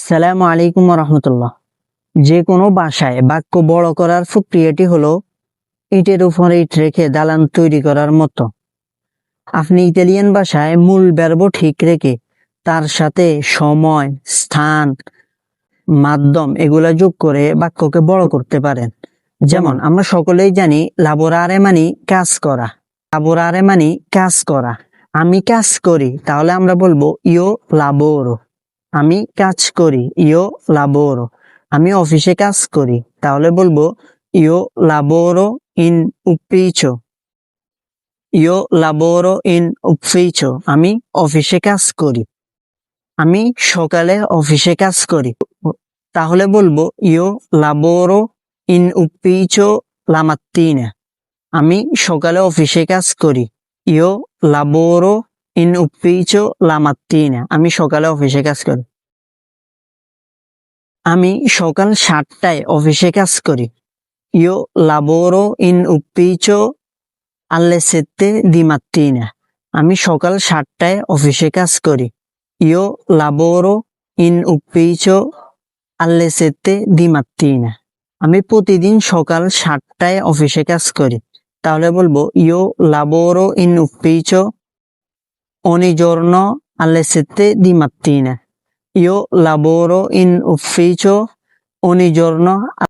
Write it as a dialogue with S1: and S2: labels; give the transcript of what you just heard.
S1: সালামু আলাইকুম রহমতুল্লাহ। যে কোনো বাসায় বাক্য বড় করার প্রক্রিয়াটি হলো ইটের উপর ইট রেখে দালান তৈরি করার মতো। আপনি ইতালিয়ান ভাষায় মূল ভার্ব ঠিক রেখে তার সাথে সময়, স্থান, মাধ্যম এগুলা যোগ করে বাক্যকে বড় করতে পারেন। যেমন আমরা সকলেই জানি লাবোরারে মানে কাজ করা। লাবোরারে মানে কাজ করা। আমি কাজ করি, তাহলে আমরা বলবো ইও লাবোরো। আমি কাজ করি, ইও লাবোরো। আমি অফিসে কাজ করি, তাহলে বলবো ইও লাবোরো ইন ufficio। ইও লাবোরো ইন ufficio। আমি অফিসে কাজ করি। আমি সকালে অফিসে কাজ করি, তাহলে বলবো ইও লাবোরো ইন ufficio la mattina। আমি সকালে অফিসে কাজ করি, ইও লাবোরো ইন ufficio la mattina। আমি সকালে অফিসে কাজ করি। আমি সকাল 7টায় অফিসে কাজ করি, ইও lavoro in ufficio alle 7 di mattina। আমি সকাল 7টায় অফিসে কাজ করি, ইও lavoro in ufficio alle 7 di mattina। আমি প্রতিদিন সকাল 7টায় অফিসে কাজ করি, তাহলে বলবো ইও lavoro in ufficio ogni giorno alle 7 di mattina। Io lavoro in ufficio ogni giorno